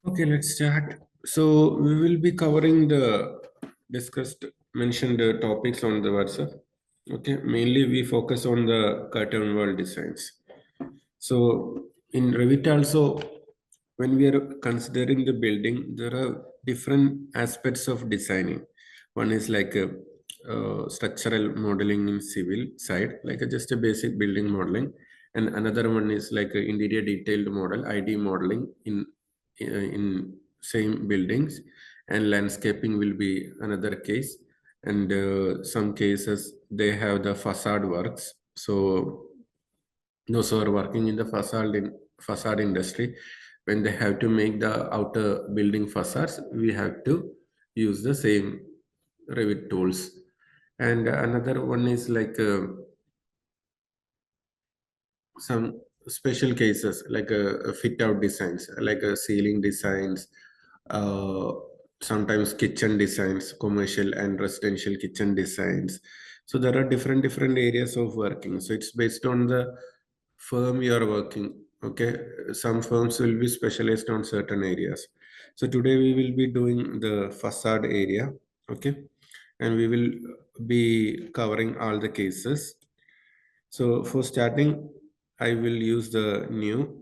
Okay, let's start. So we will be covering the discussed mentioned topics on the WhatsApp. Okay, mainly we focus on the curtain wall designs. So in Revit also, when we are considering the building, there are different aspects of designing. One is like a, structural modeling in civil side, like just a basic building modeling, and another one is like a interior detailed model, ID modeling in same buildings, and landscaping will be another case. And some cases they have the facade works. So those who are working in the facade industry, when they have to make the outer building facades, we have to use the same Revit tools. And another one is like some special cases like a fit out designs, like a ceiling designs, uh, sometimes kitchen designs, commercial and residential kitchen designs. So there are different areas of working, so it's based on the firm you are working. Okay, some firms will be specialized on certain areas. So today we will be doing the facade area. Okay, and we will be covering all the cases. So for starting, I will use the new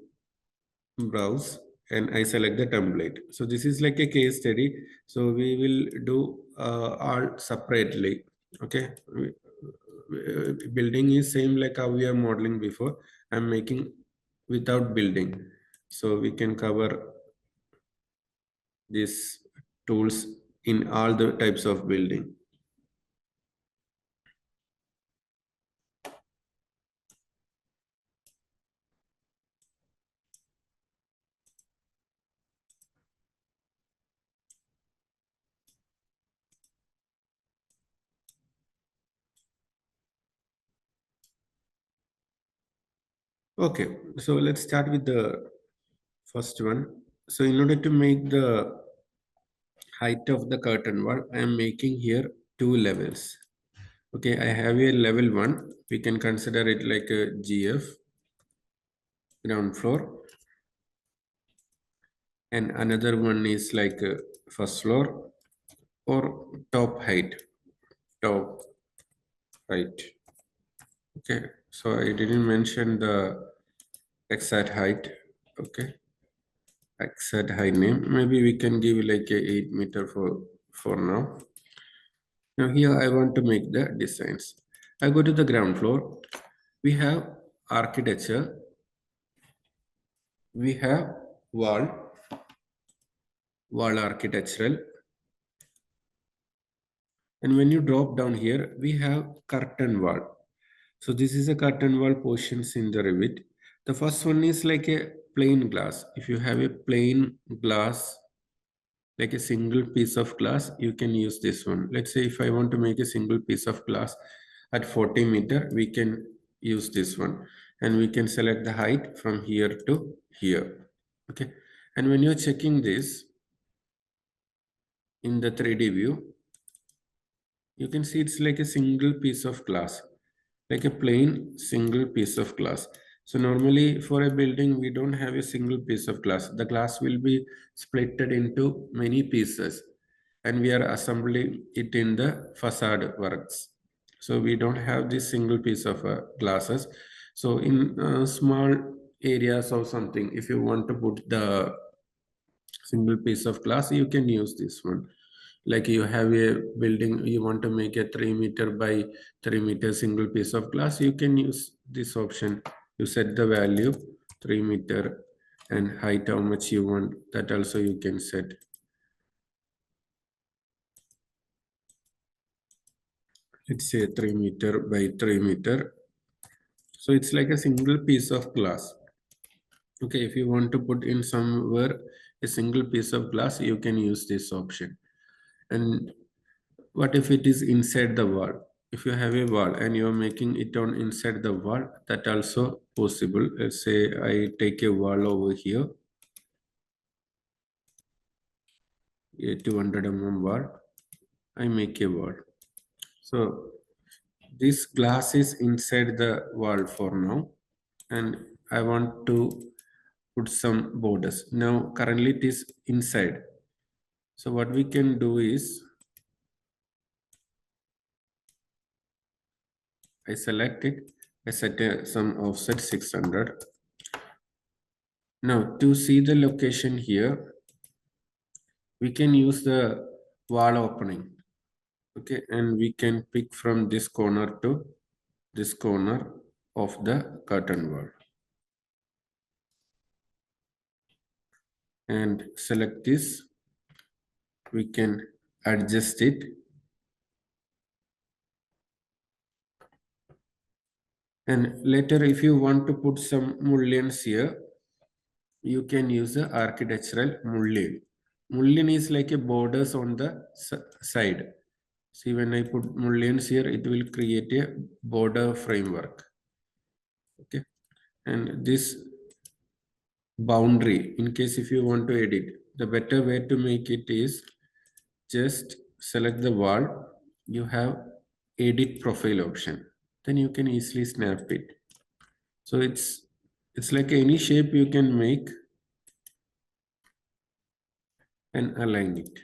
browse and I select the template. So this is like a case study. So we will do all separately. Okay. Building is same like how we are modeling before. I'm making without building. So we can cover these tools in all the types of building. Okay. So let's start with the first one. So in order to make the height of the curtain wall, I am making here two levels. Okay, I have a level one. We can consider it like a GF, ground floor, and another one is like a first floor or top height, top height. Okay, so I didn't mention the exact height. Okay, exact height name. Maybe we can give like a 8 meter for now. Now here I want to make the designs. I go to the ground floor. We have architecture. We have wall, wall architectural. And when you drop down here, we have curtain wall. So this is a curtain wall portions in the Revit. The first one is like a plain glass. If you have a plain glass, like a single piece of glass, you can use this one. Let's say if I want to make a single piece of glass at 40 meter, we can use this one. And we can select the height from here to here. Okay. And when you're checking this in the 3D view, you can see it's like a single piece of glass, like a plain single piece of glass. So normally for a building, we don't have a single piece of glass. The glass will be splitted into many pieces and we are assembling it in the facade works. So we don't have this single piece of glasses. So in small areas or something, if you want to put the single piece of glass, you can use this one. Like you have a building, you want to make a 3 meter by 3 meter single piece of glass, you can use this option. You set the value 3 meter and height how much you want, that also you can set. Let's say 3 meter by 3 meter. So it's like a single piece of glass. Okay, if you want to put in somewhere a single piece of glass, you can use this option. And what if it is inside the wall? If you have a wall and you are making it on inside the wall, that also possible. Let's say I take a wall over here, a 200 wall. I make a wall. So this glass is inside the wall for now, and I want to put some borders. Now currently it is inside. So what we can do is I select it, I set some offset 600. Now to see the location here, we can use the wall opening. Okay, and we can pick from this corner to this corner of the curtain wall and select this. We can adjust it, and later if you want to put some mullions here, you can use the architectural mullion. Mullion is like a borders on the side. See, when I put mullions here, it will create a border framework. Okay, and this boundary, in case if you want to edit, the better way to make it is just select the wall. You have edit profile option. Then you can easily snap it. So it's like any shape you can make and align it.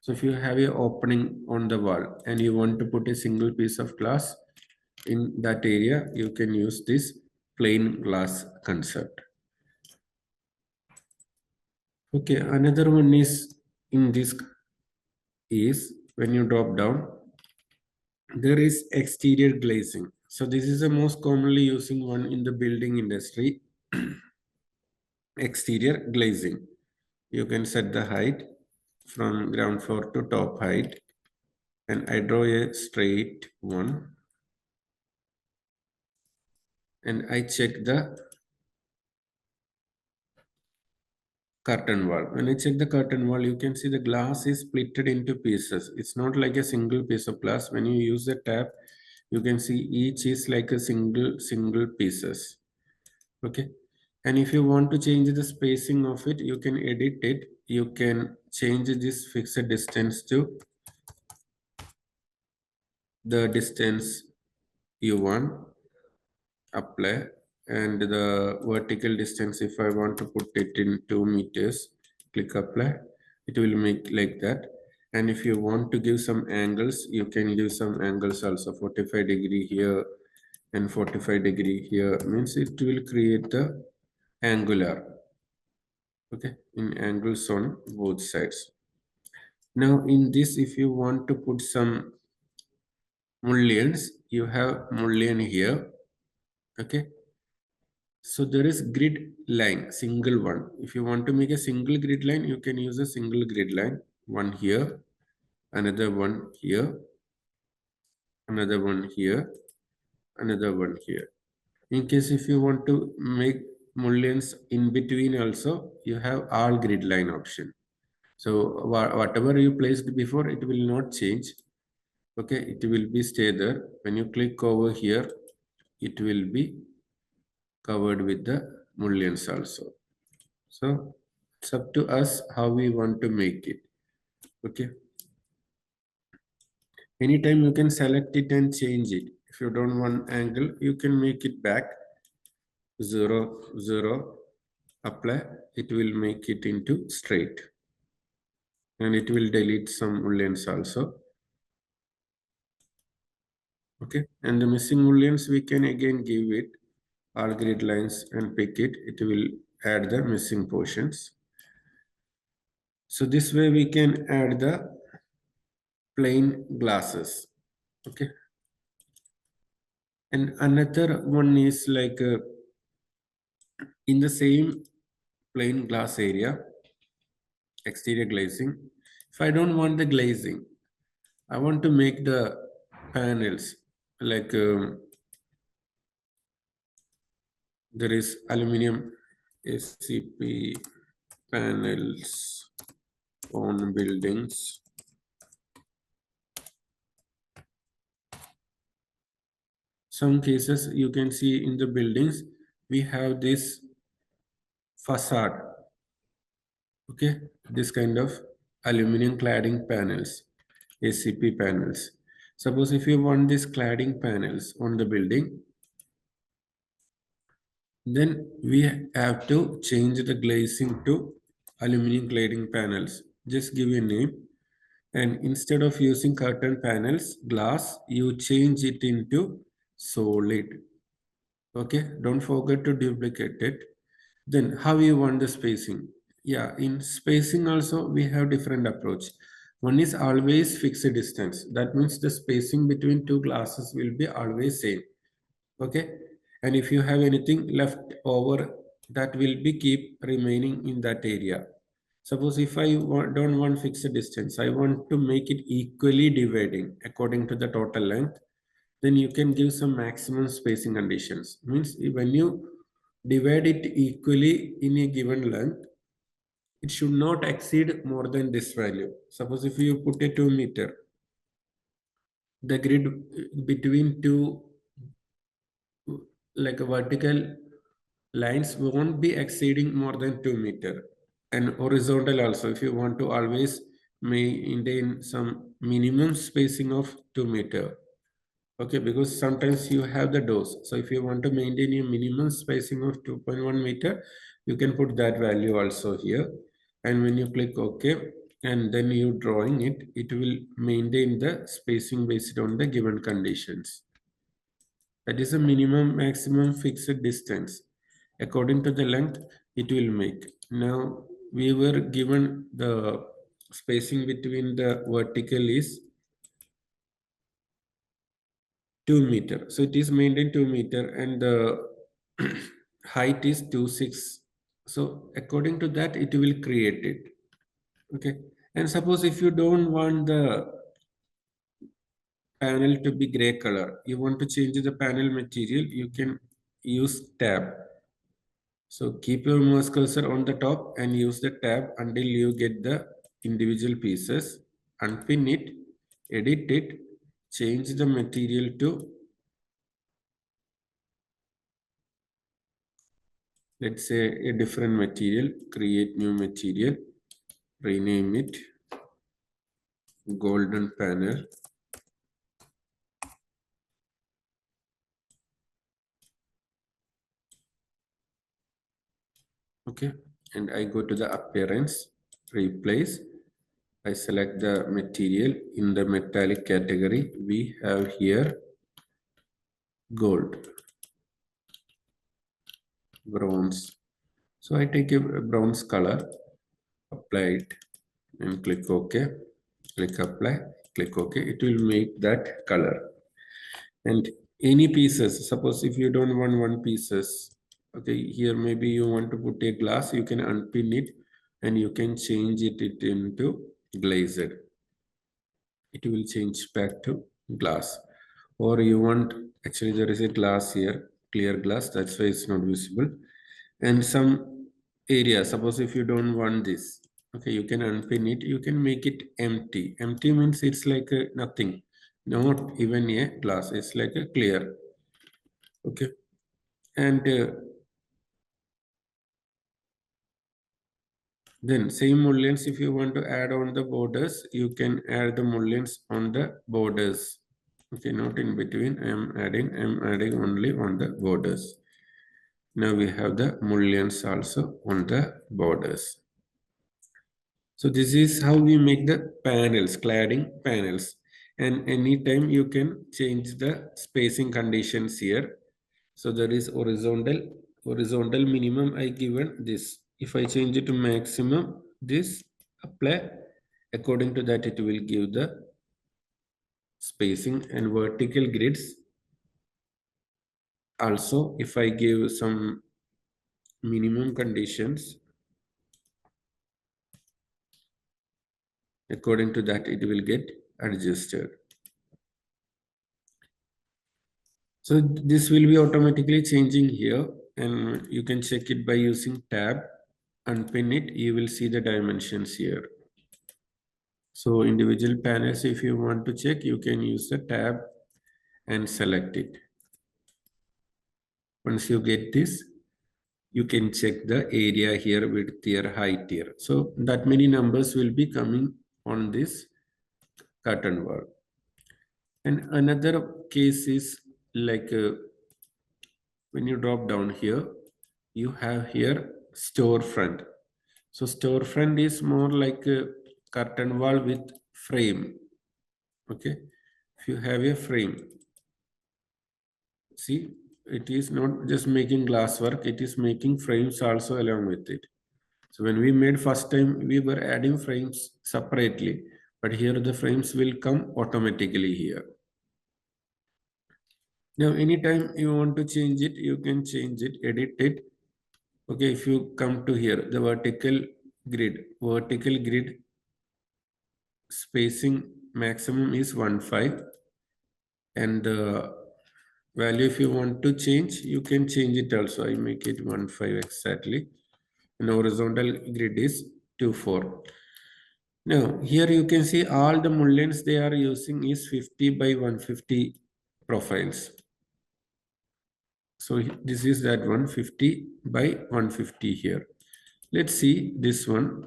So if you have a opening on the wall and you want to put a single piece of glass in that area, you can use this plain glass concept. Okay, another one is in this is when you drop down, there is exterior glazing. So this is the most commonly using one in the building industry. Exterior glazing. You can set the height from ground floor to top height, and I draw a straight one, and I check the curtain wall. When I check the curtain wall, you can see the glass is splitted into pieces. It's not like a single piece of glass. When you use the tab, you can see each is like a single pieces. Okay, and if you want to change the spacing of it, you can edit it. You can change this fixed distance to the distance you want, apply, and the vertical distance, if I want to put it in 2 meters, click apply, it will make like that. And if you want to give some angles, you can give some angles also. 45-degree here and 45-degree here, means it will create the angular, okay, in angles on both sides. Now in this, if you want to put some mullions, you have mullion here. Okay, so there is grid line, single one. If you want to make a single grid line, you can use a single grid line. One here, another one here, another one here, another one here. In case if you want to make mullions in between also, you have all grid line option. So whatever you placed before, it will not change. Okay, it will be stay there. When you click over here, it will be covered with the mullions also. So it's up to us how we want to make it. Okay. Anytime you can select it and change it. If you don't want angle, you can make it back 0, 0, apply. It will make it into straight. And it will delete some mullions also. Okay. And the missing mullions, we can again give it all grid lines and pick it. It will add the missing portions. So this way we can add the plain glasses. Okay, and another one is like in the same plain glass area, exterior glazing. If I don't want the glazing, I want to make the panels like there is aluminum ACP panels on buildings. Some cases you can see in the buildings, we have this facade. Okay, this kind of aluminum cladding panels, ACP panels. Suppose if you want these cladding panels on the building, Then we have to change the glazing to aluminum cladding panels. Just give a name, and instead of using curtain panels, glass, you change it into solid. Okay, don't forget to duplicate it. Then how you want the spacing? Yeah, in spacing also we have different approach. One is always fixed distance. That means the spacing between two glasses will be always same. Okay, and if you have anything left over, that will be keep remaining in that area. Suppose if don't want fixed distance, I want to make it equally dividing according to the total length, then you can give some maximum spacing conditions. Means when you divide it equally in a given length, it should not exceed more than this value. Suppose if you put a 2 meter, the grid between two like a vertical lines won't be exceeding more than 2 meter. And horizontal also, if you want to always maintain some minimum spacing of 2 meter. Okay, because sometimes you have the dose. So if you want to maintain a minimum spacing of 2.1 meter, you can put that value also here. And when you click OK, and then you drawing it, it will maintain the spacing based on the given conditions. That is a minimum maximum fixed distance. According to the length, it will make. Now we were given the spacing between the vertical is 2 meter. So it is maintained 2 meter and the height is 2.6. So according to that, it will create it. Okay. And suppose if you don't want the panel to be gray color, you want to change the panel material, you can use tab. So keep your mouse cursor on the top and use the tab until you get the individual pieces. Unpin it, edit it, change the material to, let's say, a different material, create new material, rename it golden panel. Okay, and I go to the appearance, replace. I select the material in the metallic category. We have here gold, bronze. So I take a bronze color, apply it, and click OK. Click apply, click OK. It will make that color. And any pieces, suppose if you don't want one pieces, okay, here maybe you want to put a glass, you can unpin it and you can change it into glazed. It will change back to glass. Or you want, actually there is a glass here, clear glass, that's why it's not visible. And some area, suppose if you don't want this, okay, you can unpin it, you can make it empty. Empty means it's like nothing, not even a glass, it's like a clear. Okay, and then same mullions, if you want to add on the borders, you can add the mullions on the borders. Okay, not in between. I'm adding only on the borders. Now we have the mullions also on the borders. So this is how we make the panels, cladding panels. And anytime you can change the spacing conditions here. So there is horizontal minimum I given this. If I change it to maximum, this apply. According to that, it will give the spacing and vertical grids. Also, if I give some minimum conditions, according to that, it will get adjusted. So this will be automatically changing here and you can check it by using tab, unpin it, you will see the dimensions here. So individual panels, if you want to check, you can use the tab and select it. Once you get this, you can check the area here, width here, height here. So that many numbers will be coming on this curtain wall. And another case is like when you drop down here, you have here storefront. So storefront is more like a curtain wall with frame. Okay, if you have a frame, see, it is not just making glass work, it is making frames also along with it. So when we made first time, we were adding frames separately, but here the frames will come automatically here. Now anytime you want to change it, you can change it, edit it. Okay, if you come to here, the vertical grid spacing maximum is 1.5, and the value, if you want to change, you can change it also. I make it 1.5 exactly, and horizontal grid is 2.4. Now here you can see all the mullions they are using is 50 by 150 profiles. So this is that 150 by 150 here. Let's see this one.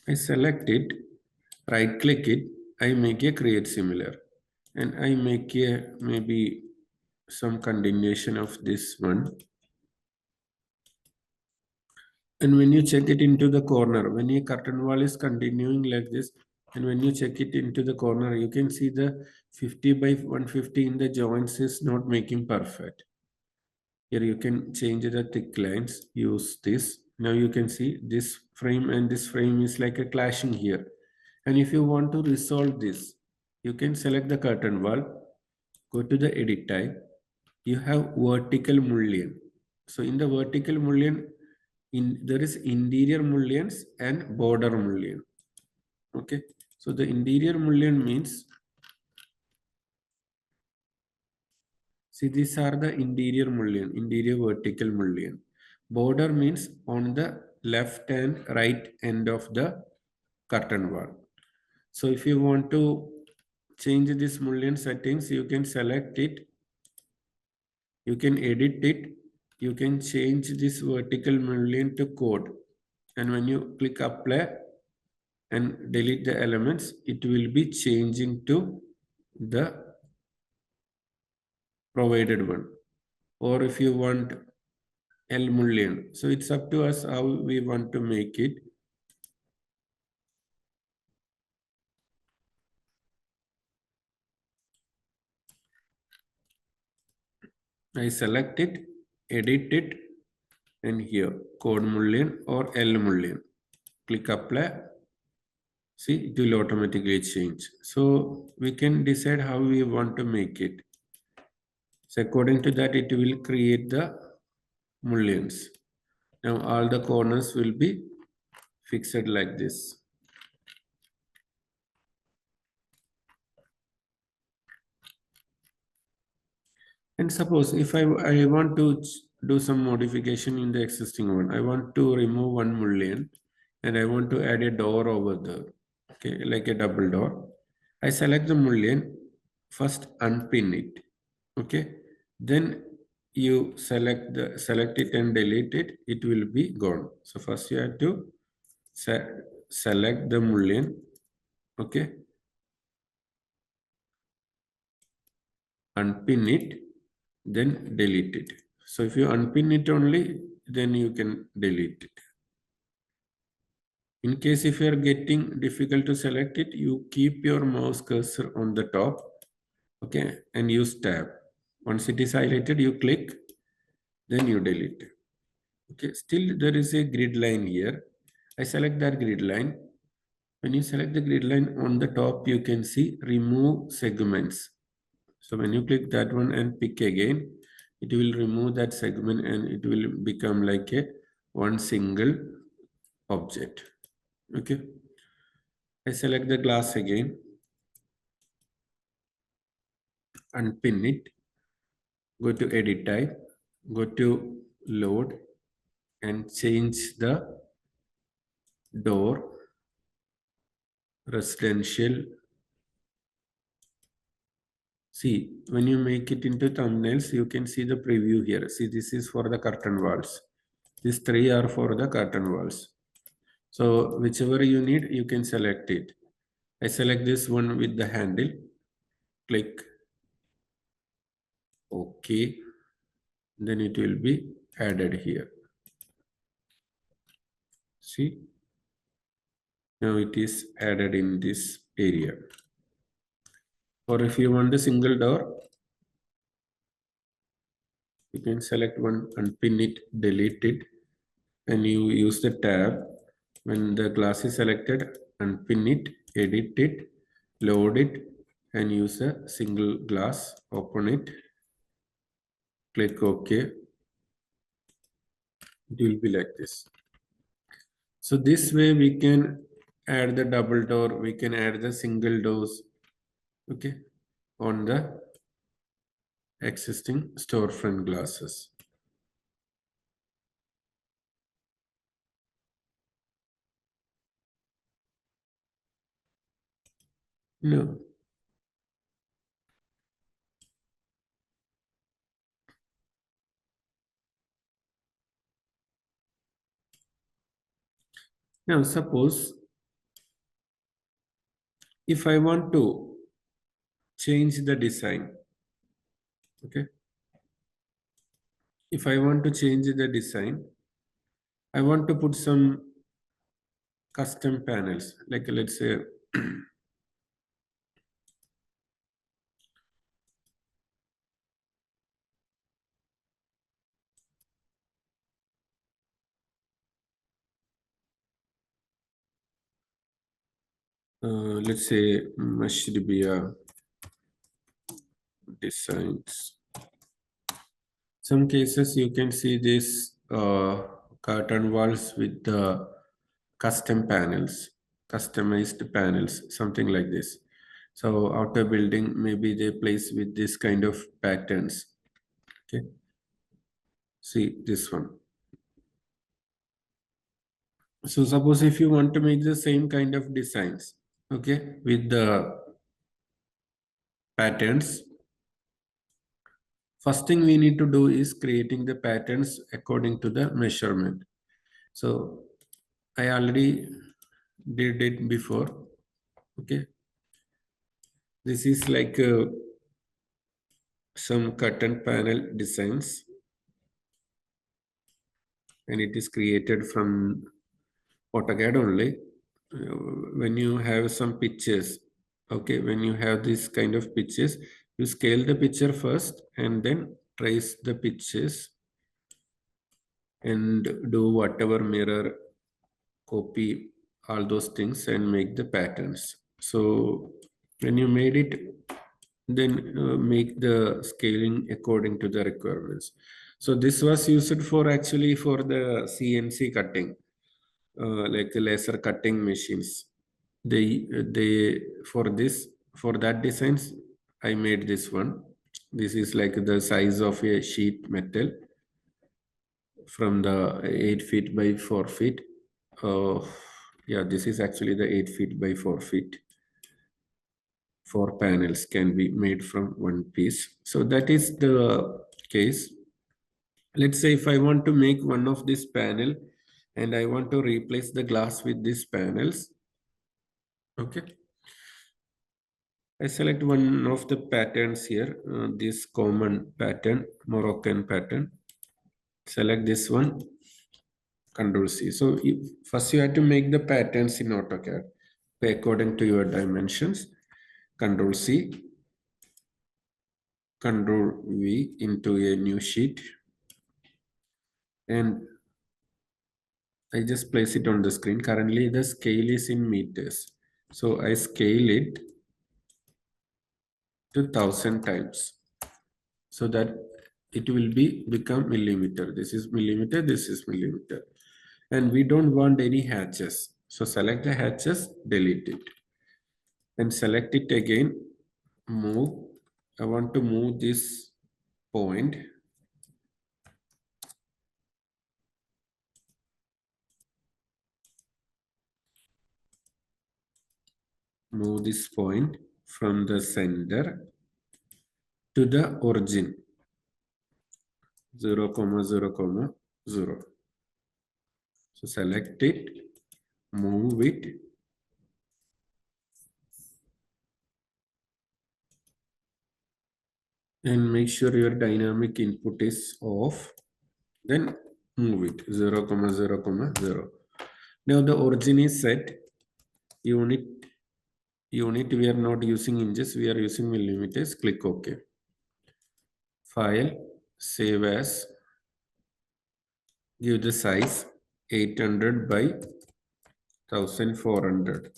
I select it, right click it, I make a create similar, and I make a maybe some continuation of this one. And when you check it into the corner, when your curtain wall is continuing like this, and when you check it into the corner, you can see the 50 by 150 in the joints is not making perfect. Here you can change the thick lines, use this. Now you can see this frame and this frame is like a clashing here. And if you want to resolve this, you can select the curtain wall, go to the edit type. You have vertical mullion. So in the vertical mullion, there is interior mullions and border mullion. Okay. So the interior mullion means, see, these are the interior mullion, interior vertical mullion. Border means on the left and right end of the curtain wall. So if you want to change this mullion settings, you can select it, you can edit it, you can change this vertical mullion to code. And when you click apply and delete the elements, it will be changing to the provided one. Or if you want L mullion, so it's up to us how we want to make it. I select it, edit it, and here code mullion or L mullion. Click apply. See, it will automatically change. So we can decide how we want to make it. So according to that, it will create the mullions. Now all the corners will be fixed like this. And suppose if I want to do some modification in the existing one, I want to remove one mullion and I want to add a door over there, okay, like a double door. I select the mullion, first unpin it, okay. Then you select it and delete it, it will be gone. So first you have to select the mullion, okay, unpin it, then delete it. So if you unpin it only, then you can delete it. In case if you are getting difficult to select it, you keep your mouse cursor on the top, okay, and use tab. Once it is highlighted, you click, then you delete. Okay, still there is a grid line here. I select that grid line. When you select the grid line on the top, you can see remove segments. So when you click that one and pick again, it will remove that segment and it will become like a one single object. Okay. I select the glass again, unpin it, go to edit type, go to load and change the door residential. See, when you make it into thumbnails, you can see the preview here. See, this is for the curtain walls. These three are for the curtain walls. So whichever you need, you can select it. I select this one with the handle, click OK. then it will be added here. See, now it is added in this area. Or if you want a single door, you can select one, unpin it, delete it, and you use the tab. When the glass is selected, unpin it, edit it, load it, and use a single glass, open it, click OK. It will be like this. So this way we can add the double door, we can add the single doors, okay, on the existing storefront glasses. No. Now suppose if I want to change the design, okay, if I want to change the design, I want to put some custom panels, like let's say let's say Mashribia designs. Some cases you can see this curtain walls with the custom panels, customized panels, something like this. So outer building, maybe they place with this kind of patterns. Okay, see this one. So suppose if you want to make the same kind of designs, okay, with the patterns, first thing we need to do is creating the patterns according to the measurement. So I already did it before. Okay, this is like some curtain panel designs, and it is created from AutoCAD only. When you have some pictures, okay, when you have this kind of pictures, you scale the picture first and then trace the pictures and do whatever mirror, copy, all those things and make the patterns. So when you made it, then make the scaling according to the requirements. So this was used for actually for the CNC cutting, like laser cutting machines. They for this, for that designs, I made this one. This is like the size of a sheet metal from the 8 feet by 4 feet. Uh, yeah, this is actually the 8 feet by 4 feet. 4 panels can be made from one piece. So that is the case. Let's say if I want to make one of this panel and I want to replace the glass with these panels, okay. I select one of the patterns here, this common pattern, Moroccan pattern. Select this one, Control C. So first you have to make the patterns in AutoCAD according to your dimensions. Control C, Control V into a new sheet, and I just place it on the screen. Currently the scale is in meters, so I scale it to 1000 times so that it will become millimeter. This is millimeter, this is millimeter, and we don't want any hatches. So select the hatches, delete it, and select it again, move. I want to move this point, move this point from the center to the origin, 0, 0, 0. So select it, move it, and make sure your dynamic input is off. Then move it 0, comma 0, comma 0. Now the origin is set. Unit we are not using inches, we are using millimeters. Click OK. File, save as, give the size 800 by 1400.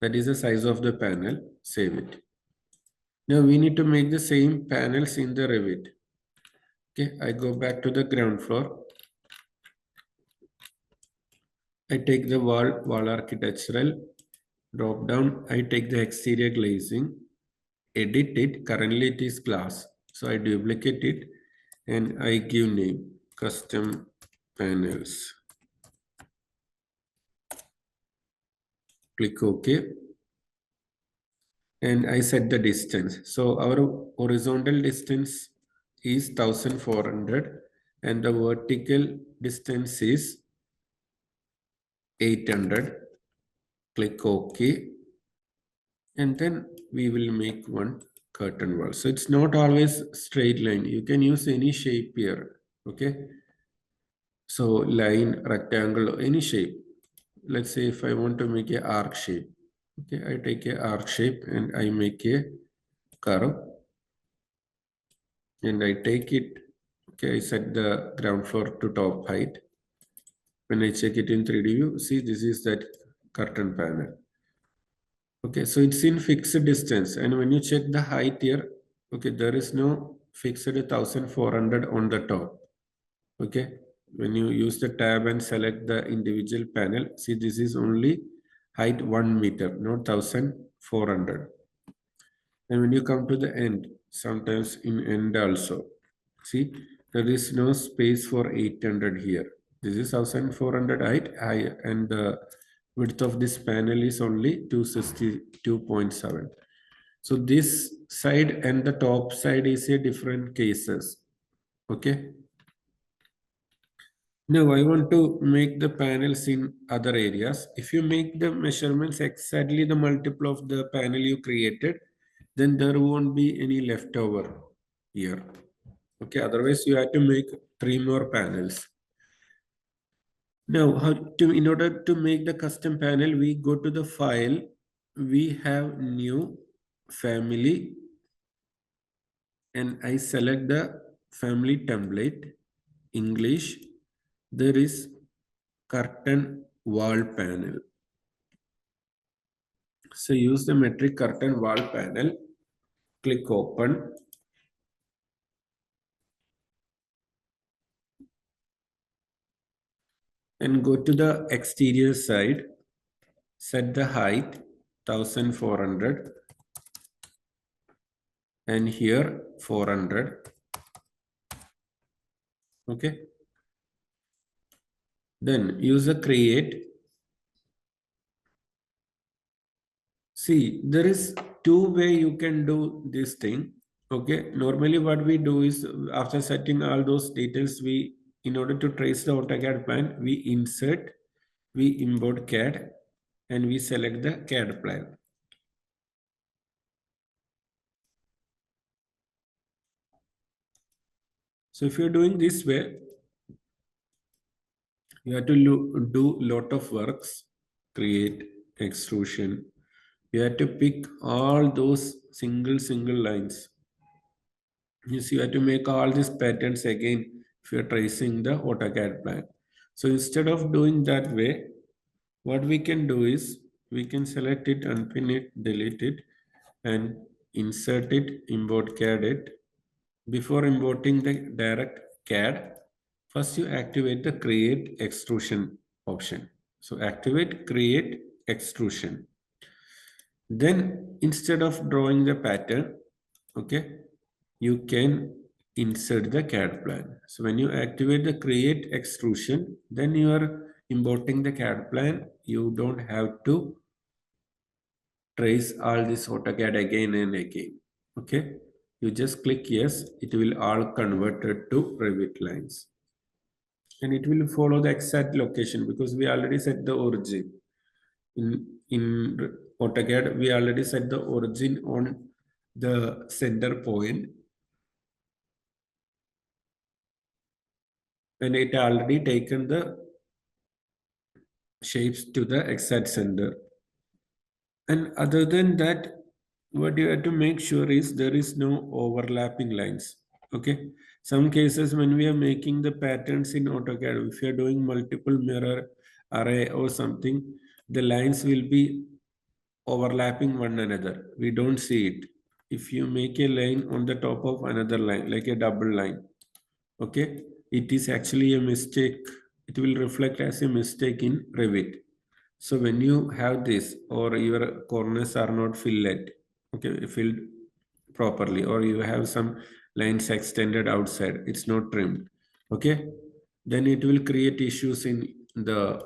That is the size of the panel. Save it. Now we need to make the same panels in the Revit. Okay, I go back to the ground floor. I take the wall architectural, drop down. I take the exterior glazing, edit it. Currently it is glass. So I duplicate it and I give name custom panels. Click OK. And I set the distance. So our horizontal distance is 1400 and the vertical distance is 800. Click OK. And then we will make one curtain wall. So it's not always straight line. You can use any shape here. Okay. So line, rectangle, any shape. Let's say if I want to make a arc shape. Okay, I take a arc shape and I make a curve. And I take it. Okay, I set the ground floor to top height. When I check it in 3D view, see this is that curtain panel. Okay, so it's in fixed distance. And when you check the height here, okay, there is no fixed 1400 on the top. Okay, when you use the tab and select the individual panel, see this is only height 1 meter, not 1400. And when you come to the end, sometimes in end also, see, there is no space for 800 here. This is 1400 height and the width of this panel is only 262.7. So this side and the top side is a different cases. Okay. Now I want to make the panels in other areas. If you make the measurements exactly the multiple of the panel you created, then there won't be any leftover here. Okay, otherwise you have to make 3 more panels. Now, in order to make the custom panel, we go to the file, we have new family, and I select the family template, English. There is curtain wall panel. So use the metric curtain wall panel, click open. And go to the exterior side, set the height 1400 and here 400. Okay. Then use a create. See, there is two way you can do this thing. Okay. Normally what we do is after setting all those details, in order to trace the AutoCAD plan, we insert, we import CAD and we select the CAD plan. So if you're doing this way, you have to do lot of works, create, extrusion. You have to pick all those single lines. You have to make all these patterns again if you're tracing the AutoCAD plan. So instead of doing that way, what we can do is we can select it, unpin it, delete it, and insert it, import CAD it. Before importing the direct CAD, first you activate the create extrusion option. So activate create extrusion. Then instead of drawing the pattern, okay, you can insert the CAD plan. So when you activate the create extrusion, then you are importing the CAD plan. You don't have to trace all this AutoCAD again and again. Okay, you just click yes, it will all converted to Revit lines. And it will follow the exact location because we already set the origin. In AutoCAD, we already set the origin on the center point. and it already taken the shapes to the exact center. And other than that, what you have to make sure is there is no overlapping lines. Okay. Some cases when we are making the patterns in AutoCAD, if you are doing multiple mirror array or something, the lines will be overlapping one another. We don't see it. If you make a line on the top of another line, like a double line, okay, it is actually a mistake. It will reflect as a mistake in Revit. So when you have this or your corners are not filled, okay, filled properly, or you have some lines extended outside, it's not trimmed, okay, then it will create issues in the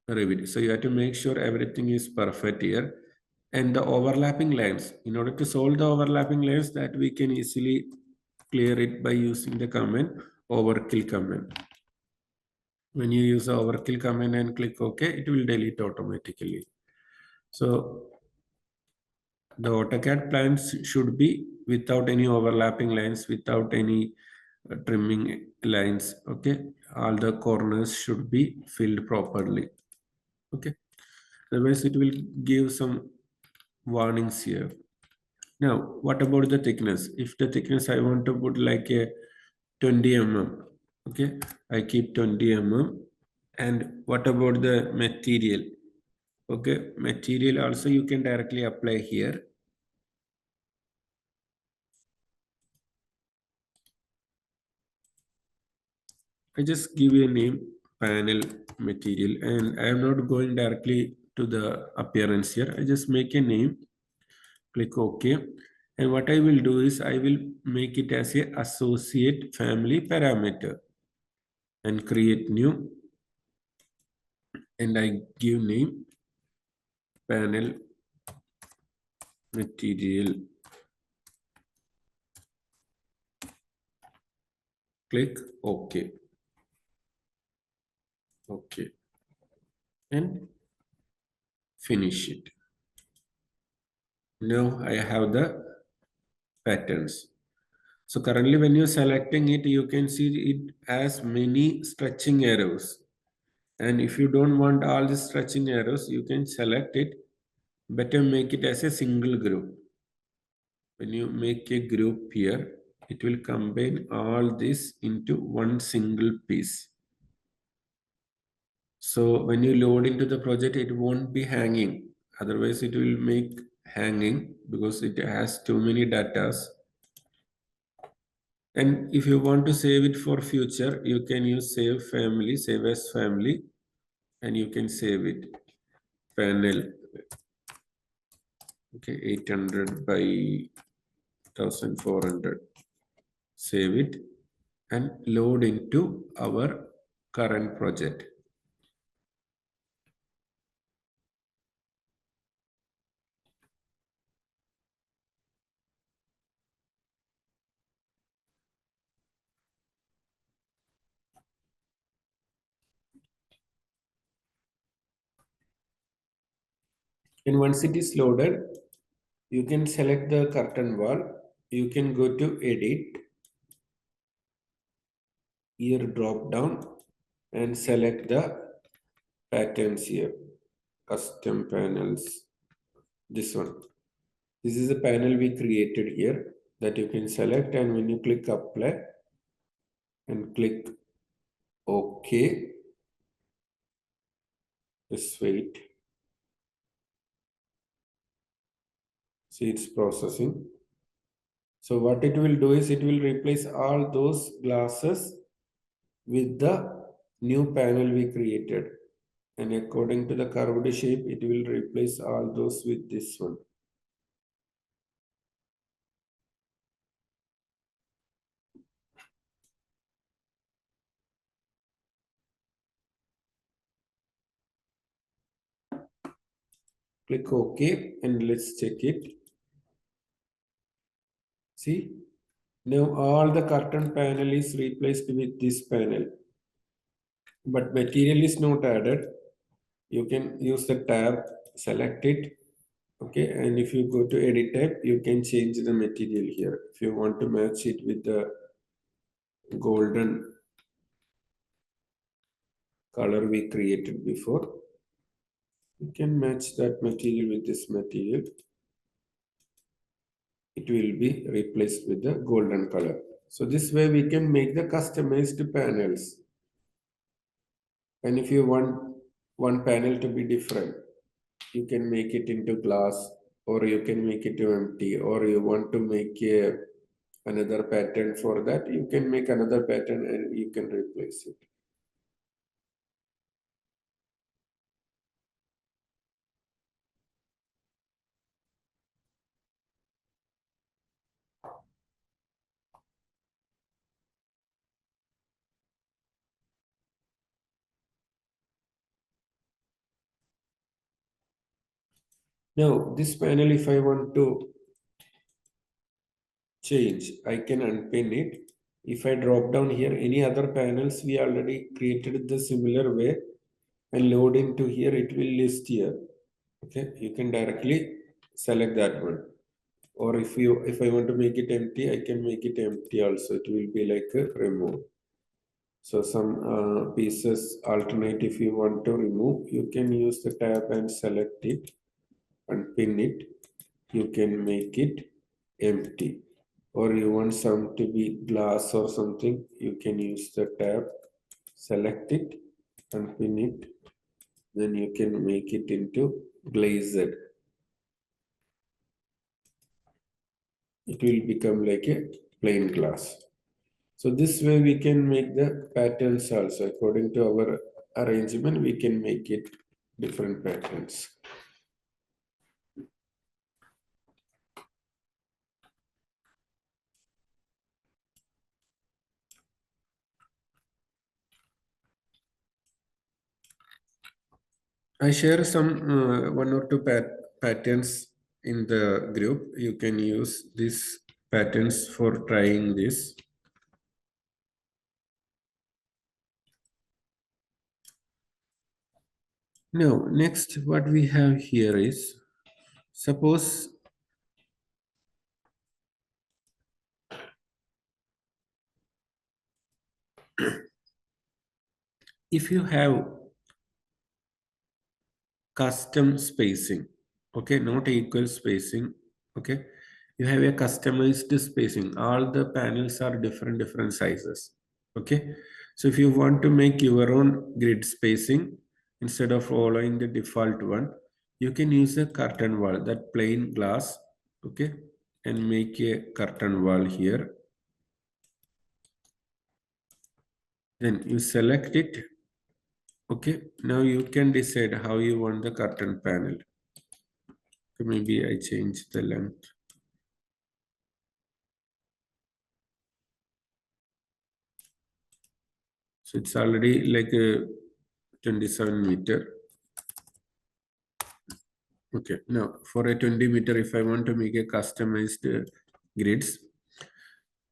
Revit. So you have to make sure everything is perfect here. And the overlapping lines, in order to solve the overlapping lines, that we can easily clear it by using the command overkill command. When you use the overkill command and click OK, it will delete automatically. So the AutoCAD plans should be without any overlapping lines, without any trimming lines. Okay, all the corners should be filled properly. Okay, otherwise it will give some warnings here. Now, what about the thickness? If the thickness I want to put like a 20 mm, okay, I keep 20 mm. And what about the material? Okay, material also you can directly apply here. I just give you a name, panel material, and I am not going directly to the appearance here. I just make a name, click OK. And what I will do is I will make it as a associate family parameter and create new, and I give name panel material. Click OK. OK. And finish it. Now I have the patterns. So currently when you're selecting it, you can see it has many stretching arrows. And if you don't want all the stretching arrows, you can select it. Better make it as a single group. When you make a group here, it will combine all this into one single piece. So when you load into the project, it won't be hanging. Otherwise, it will make hanging because it has too many datas. And if you want to save it for future, you can use save family, save as family, and you can save it. Panel, okay, 800 by 1400. Save it and load into our current project. And once it is loaded, you can select the curtain wall. You can go to edit, here drop down and select the patterns here, custom panels, this one. This is the panel we created here that you can select, and when you click apply and click OK, just wait. See, it's processing. So what it will do is it will replace all those glasses with the new panel we created. And according to the curved shape, it will replace all those with this one. Click OK and let's check it. See, now all the curtain panel is replaced with this panel. But material is not added. You can use the tab, select it. Okay, and if you go to edit tab, you can change the material here. If you want to match it with the golden color we created before. You can match that material with this material. It will be replaced with the golden color. So this way we can make the customized panels. And if you want one panel to be different, you can make it into glass, or you can make it to empty, or you want to make another pattern for that, you can make another pattern and you can replace it. Now, this panel, if I want to change, I can unpin it. If I drop down here, any other panels we already created the similar way and load into here, it will list here. Okay, you can directly select that one. Or if I want to make it empty, I can make it empty also. It will be like a remove. So some pieces alternate. If you want to remove, you can use the tab and select it and pin it. You can make it empty. Or you want some to be glass or something, you can use the tab, select it and pin it. Then you can make it into glazed. It will become like a plain glass. So this way we can make the patterns also. According to our arrangement, we can make it different patterns. I share some one or two patterns in the group. You can use these patterns for trying this. Now, next what we have here is, suppose if you have custom spacing, okay, not equal spacing, okay, you have a customized spacing. All the panels are different sizes, okay. So if you want to make your own grid spacing instead of following the default one, you can use a curtain wall, that plain glass, okay, and make a curtain wall here. Then you select it. Okay, now you can decide how you want the curtain panel. So maybe I change the length. So it's already like a 27 meter. Okay, now for a 20 meter, if I want to make a customized grids,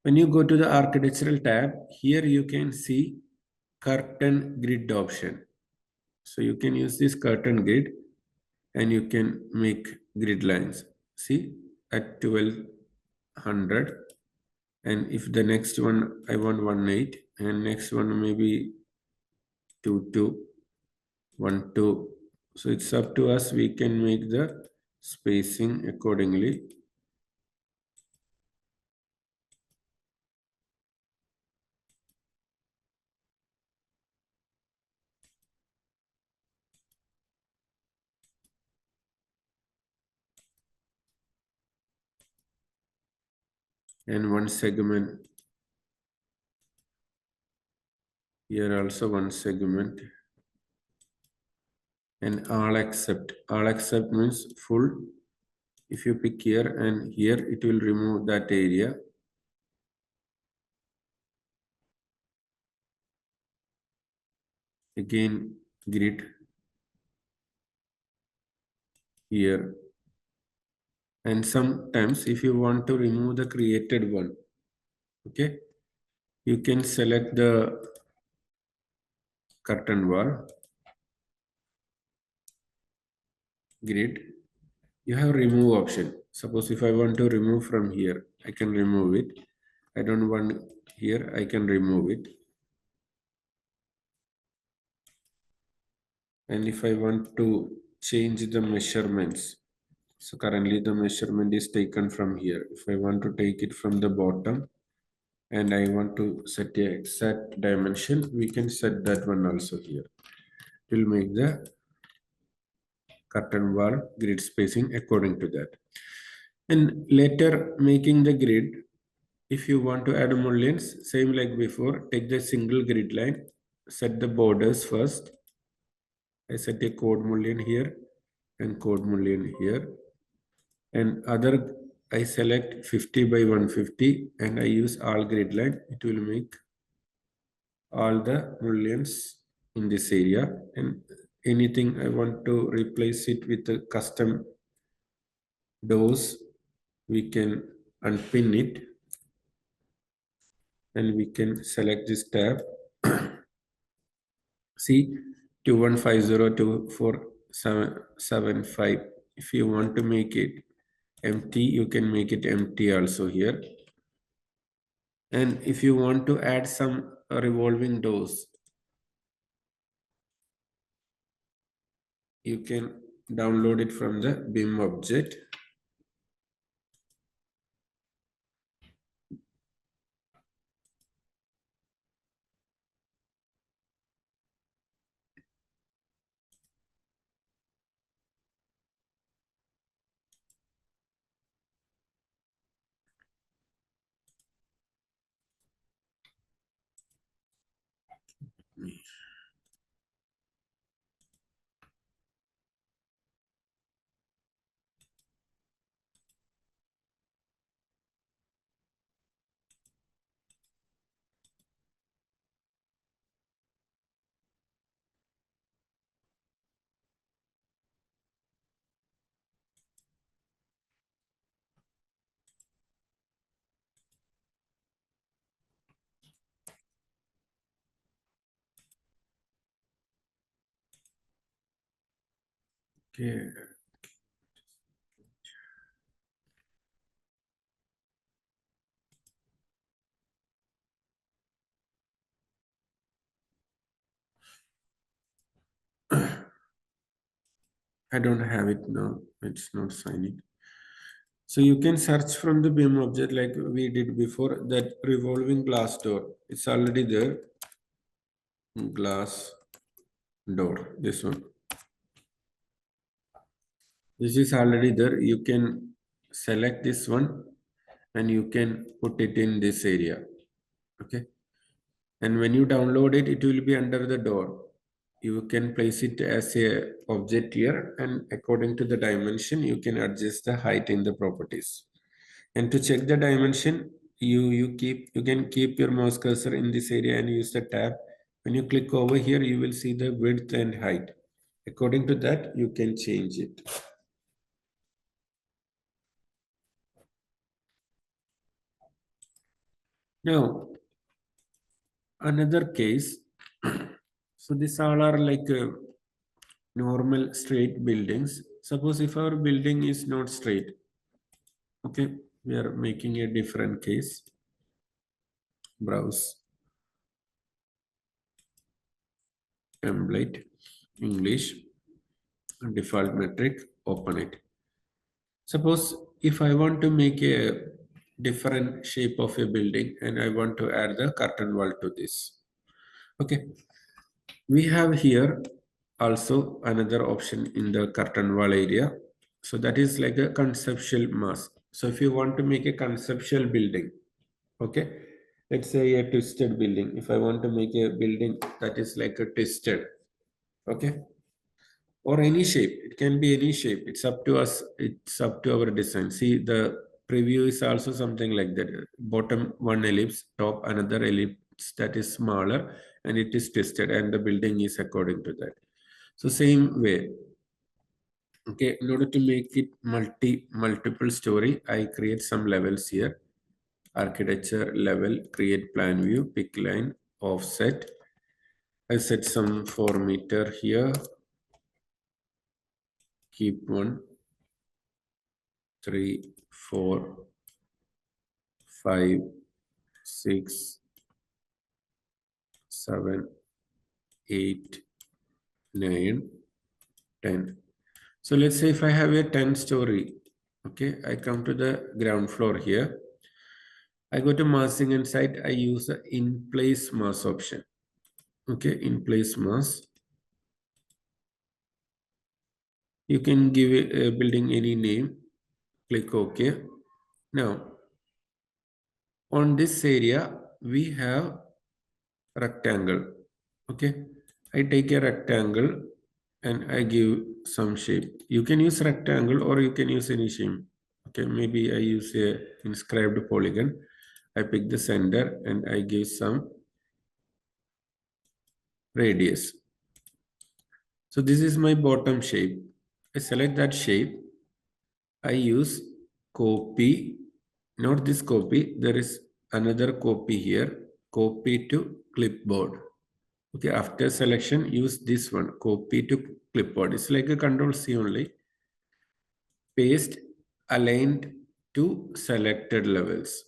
when you go to the architectural tab, here you can see curtain grid option. So you can use this curtain grid and you can make grid lines. See, at 1200, and if the next one I want 18 and next one maybe 22, 12. So it's up to us. We can make the spacing accordingly. And one segment here, also one segment. And all accept means full. If you pick here and here, it will remove that area. Again, grid here. And sometimes if you want to remove the created one, okay, you can select the curtain wall grid. You have remove option. Suppose if I want to remove from here, I can remove it. I don't want here, I can remove it. And if I want to change the measurements, so currently the measurement is taken from here. If I want to take it from the bottom and I want to set a exact dimension, we can set that one also here. It will make the curtain wall grid spacing according to that. And later making the grid, if you want to add mullions, same like before, take the single grid line, set the borders first. I set a code mullion here and code mullion here. And other, I select 50 by 150 and I use all grid line. It will make all the mullions in this area. And anything I want to replace it with a custom doors, we can unpin it and we can select this tab. See 21502475. If you want to make it empty, you can make it empty also here. And if you want to add some revolving doors, you can download it from the BIM object. Okay. I don't have it now. It's not signing. So you can search from the BIM object like we did before, that revolving glass door. It's already there. Glass door, this one. This is already there. You can select this one and you can put it in this area. Okay. And when you download it, it will be under the door. You can place it as a object here, and according to the dimension, you can adjust the height in the properties. And to check the dimension, you can keep your mouse cursor in this area and use the tab. When you click over here, you will see the width and height. According to that, you can change it. Now, another case. So these all are like normal straight buildings. Suppose if our building is not straight, okay, we are making a different case. Browse template, English, default metric, open it. Suppose if I want to make a different shape of a building and I want to add the curtain wall to this. Okay, we have here also another option in the curtain wall area. So that is like a conceptual mask. So if you want to make a conceptual building, okay, let's say a twisted building. If I want to make a building that is like a twisted, okay, or any shape, it can be any shape. It's up to us. It's up to our design. See, the preview is also something like that. Bottom one ellipse, top another ellipse that is smaller, and it is twisted, and the building is according to that. So same way, okay, in order to make it multiple story, I create some levels here. Architecture level, create plan view, pick line, offset. I set some 4 meter here. Keep 1, 3, 4, 5, 6, 7, 8, 9. 10. So let's say if I have a 10 story, okay, I come to the ground floor here. I go to massing and site, I use the in place mass option. Okay, in place mass. You can give a building any name, click OK. Now, on this area, we have rectangle. Okay, I take a rectangle and I give some shape. You can use rectangle or you can use any shape. Okay, maybe I use a inscribed polygon. I pick the center and I give some radius. So this is my bottom shape. I select that shape. I use copy, not this copy. There is another copy here. Copy to clipboard. Okay, after selection, use this one. Copy to clipboard. It's like a control C only. Paste aligned to selected levels.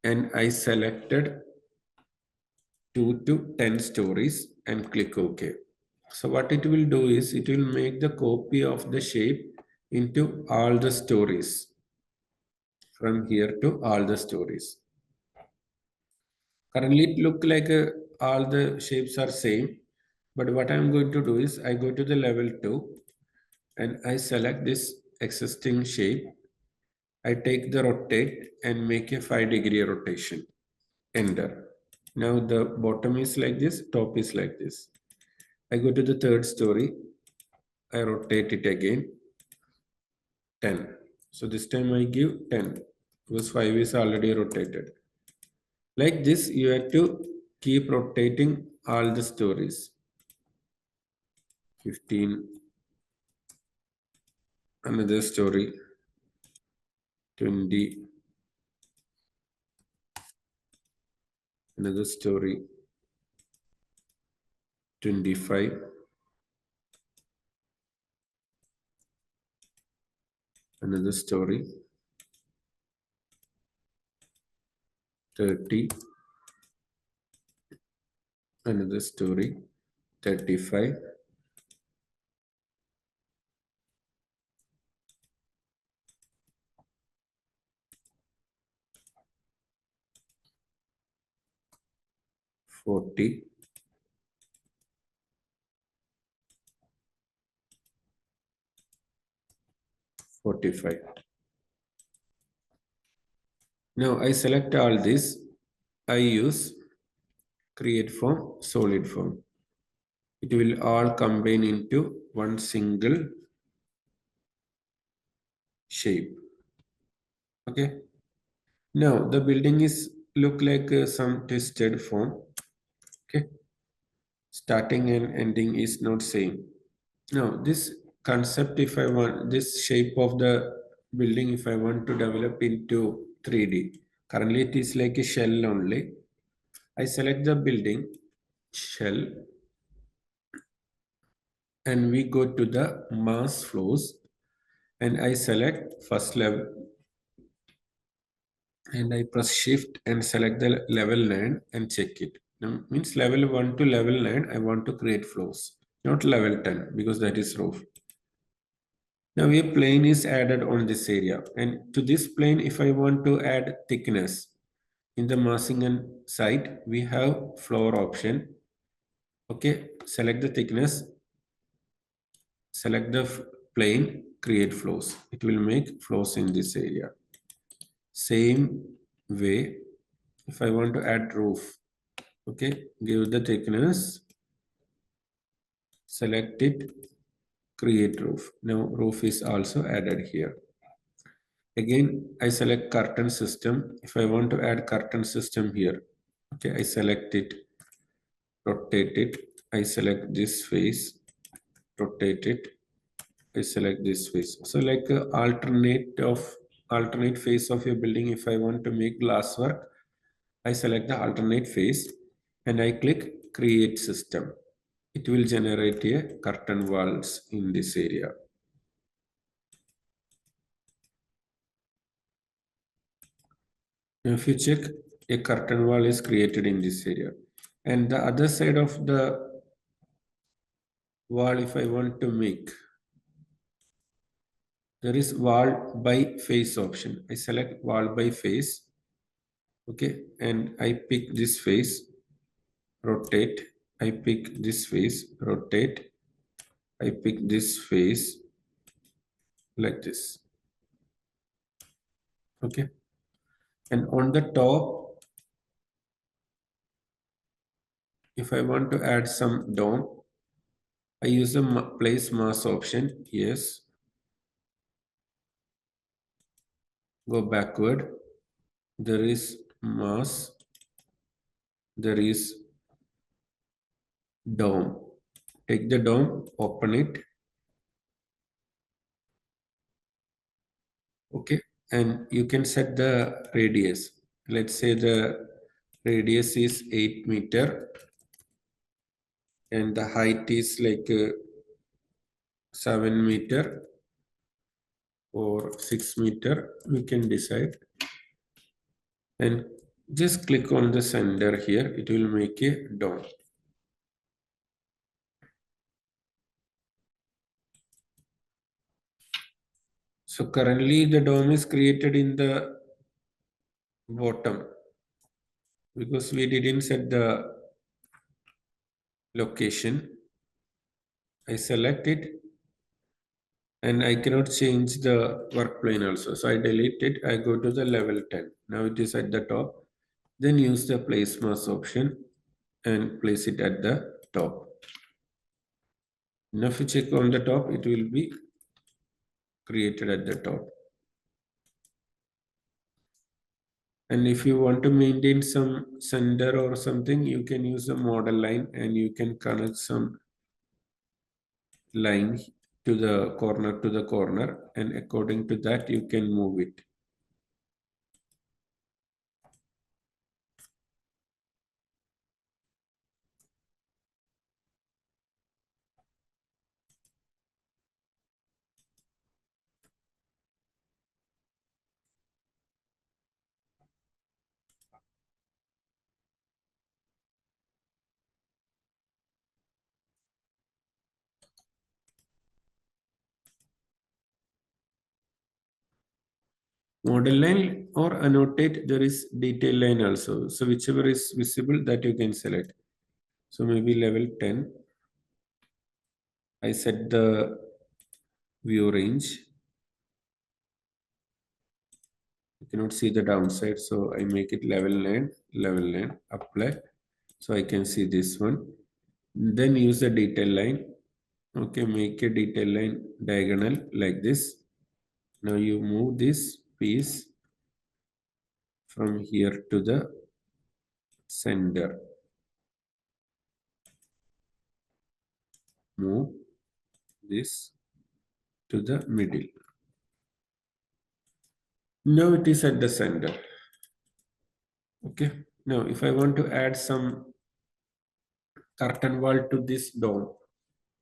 And I selected 2 to 10 stories and click OK. So what it will do is it will make the copy of the shape into all the stories from here to all the stories. Currently it look like all the shapes are same, but what I'm going to do is I go to the level 2 and I select this existing shape. I take the rotate and make a 5-degree rotation. Enter. Now the bottom is like this, top is like this. I go to the third story. I rotate it again. 10. So this time I give 10 because 5 is already rotated. Like this, you have to keep rotating all the stories. 15, another story, 20, another story, 25, another story, 30, another story, 35, 40, 45. Now I select all this. I use create form, solid form. It will all combine into one single shape. Okay. Now the building is look like some twisted form. Okay. Starting and ending is not same. Now this concept, if I want this shape of the building, if I want to develop into 3D, currently it is like a shell only. I select the building shell and we go to the mass flows and I select first level and I press shift and select the level 9 and check it. Now, means level 1 to level 9, I want to create flows, not level 10 because that is roof. Now a plane is added on this area and to this plane, if I want to add thickness in the massing and site, we have floor option. Okay, select the thickness, select the plane, create flows. It will make flows in this area. Same way, if I want to add roof, okay, give the thickness, select it, create roof. Now roof is also added here. Again, I select curtain system. If I want to add curtain system here, okay, I select it, rotate it. I select this face, rotate it. I select this face. So like alternate face of your building. If I want to make glass work, I select the alternate face and I click create system. It will generate a curtain walls in this area. Now if you check, a curtain wall is created in this area. And the other side of the wall, if I want to make, there is wall by face option. I select wall by face. Okay, and I pick this face, rotate. I pick this face, rotate. I pick this face like this. Okay, and on the top, if I want to add some dome, I use the place mask option. Yes, go backward. There is mask. There is dome. Take the dome, open it. Okay, and you can set the radius. Let's say the radius is 8 meter and the height is like 7 meter or 6 meter. We can decide and just click on the center here. It will make a dome. So currently the dome is created in the bottom because we didn't set the location. I select it and I cannot change the work plane also. So I delete it. I go to the level 10. Now it is at the top. Then use the place mask option and place it at the top. Now if you check on the top, it will be created at the top. And if you want to maintain some center or something, you can use a model line and you can connect some line to the corner, and according to that you can move it. Model line or annotate, there is detail line also. So whichever is visible that you can select. So maybe level 10. I set the view range. You cannot see the downside. So I make it level 9, apply. So I can see this one. Then use the detail line. Okay, make a detail line diagonal like this. Now you move this piece from here to the center. Move this to the middle. Now it is at the center. Okay. Now if I want to add some curtain wall to this dome,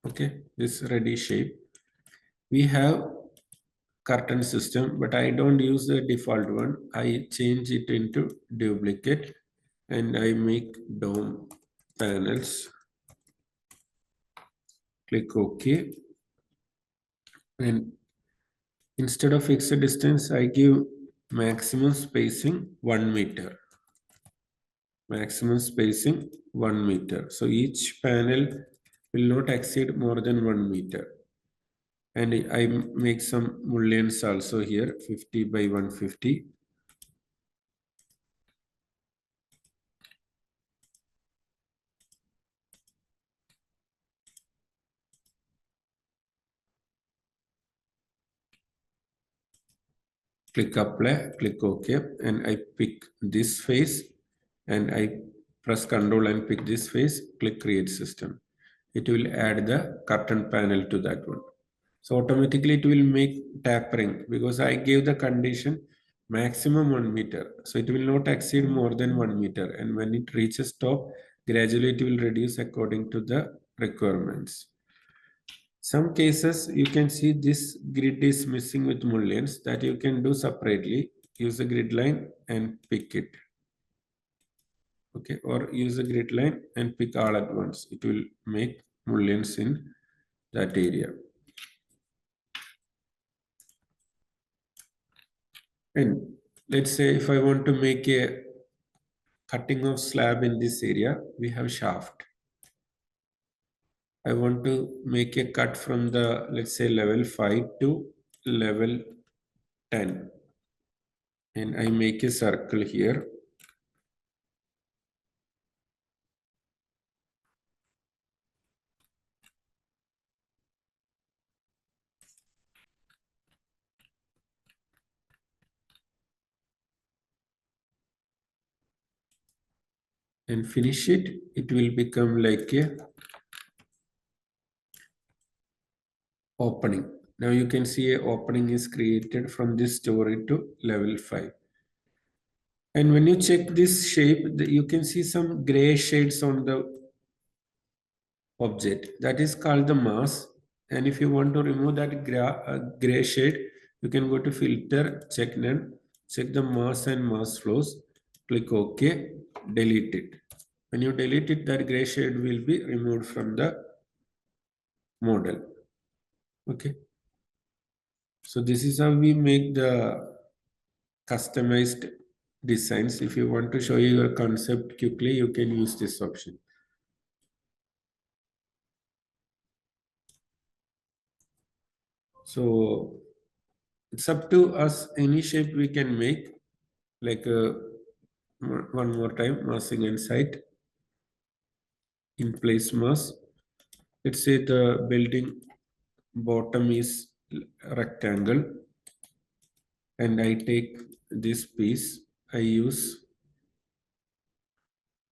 okay, this ready shape, we have curtain system, but I don't use the default one. I change it into duplicate and I make dome panels. Click OK. And instead of fixed distance, I give maximum spacing 1 meter. Maximum spacing 1 meter. So each panel will not exceed more than 1 meter. And I make some mullions also here, 50 by 150. Click apply, click OK, and I pick this face and I press Ctrl and pick this face, click create system. It will add the curtain panel to that one. So automatically it will make tapering because I gave the condition maximum 1 meter. So it will not exceed more than 1 meter. And when it reaches top, gradually it will reduce according to the requirements. Some cases you can see this grid is missing with mullions that you can do separately. Use a grid line and pick it. Okay, or use a grid line and pick all at once. It will make mullions in that area. And let's say if I want to make a cutting of slab in this area, we have shaft. I want to make a cut from the, let's say, level 5 to level 10. And I make a circle here. And finish it. It will become like a opening. Now you can see a opening is created from this story to level 5. And when you check this shape, you can see some gray shades on the object. That is called the mass. And if you want to remove that gray shade, you can go to filter, check none, check the mass and mass flows, click OK, delete it. When you delete it, that gray shade will be removed from the model. Okay. So this is how we make the customized designs. If you want to show you your concept quickly, you can use this option. So it's up to us, any shape we can make, like one more time, massing and site, in place mass. Let's say the building bottom is rectangle and I take this piece, I use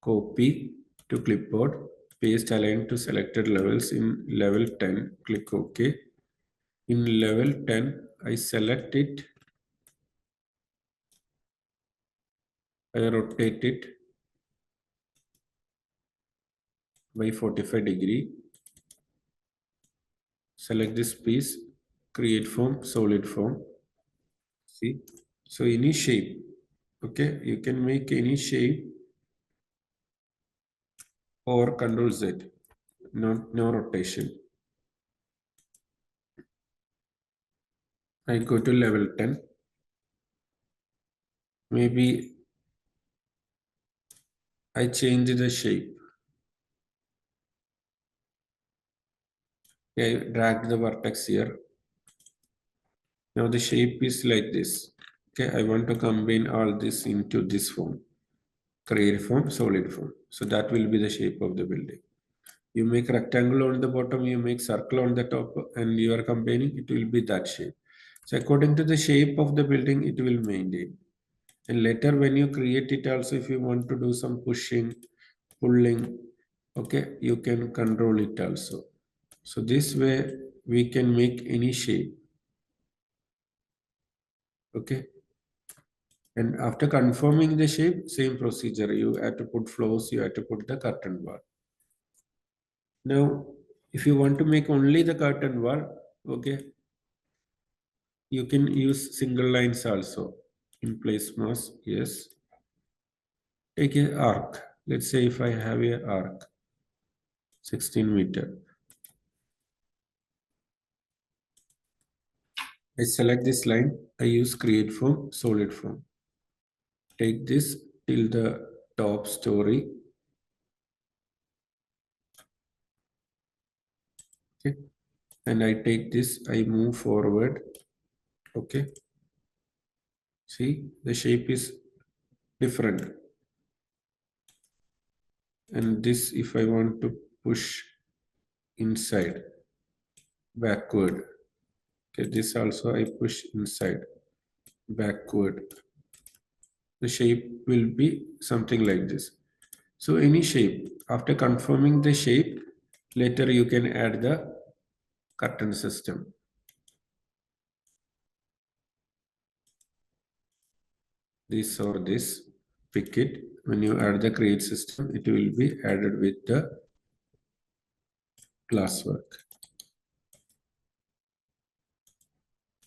copy to clipboard, paste align to selected levels in level 10, click OK. In level 10, I select it, I rotate it by 45-degree, select this piece, create form, solid form. See, so any shape, okay, you can make any shape or Control Z, no rotation. I go to level 10. Maybe I change the shape. I drag the vertex here. Now the shape is like this. Okay, I want to combine all this into this form. Create form, solid form. So that will be the shape of the building. You make rectangle on the bottom, you make circle on the top, and you are combining, it will be that shape. So according to the shape of the building, it will maintain. And later when you create it also, if you want to do some pushing, pulling, okay, you can control it also. So this way we can make any shape. Okay. And after confirming the shape, same procedure. You have to put floors, you have to put the curtain wall. Now, if you want to make only the curtain wall, okay, you can use single lines also. In place mass, yes. Take an arc. Let's say if I have a arc, 16 meter. I select this line. I use create form, solid form. Take this till the top story. Okay. And I take this, I move forward. Okay. See, the shape is different. And this, if I want to push inside, backward. Okay, this also I push inside, backward. The shape will be something like this. So any shape, after confirming the shape, later you can add the curtain system. This or this, pick it. When you add the create system, it will be added with the glasswork.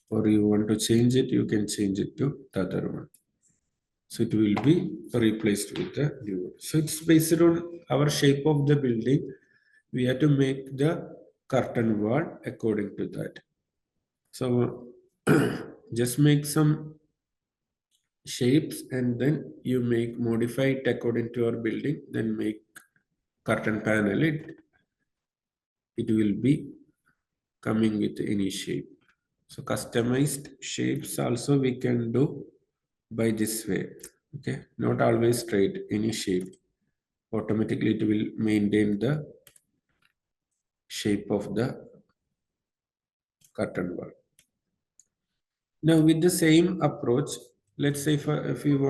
Or you want to change it, you can change it to the other one. So it will be replaced with the new one. So it's based on our shape of the building. We have to make the curtain wall according to that. So just make some shapes, and then you make modify it according to your building, then make curtain panel. It will be coming with any shape. So customized shapes also we can do by this way. Okay, not always straight, any shape automatically it will maintain the shape of the curtain wall. Now with the same approach, let's say if you want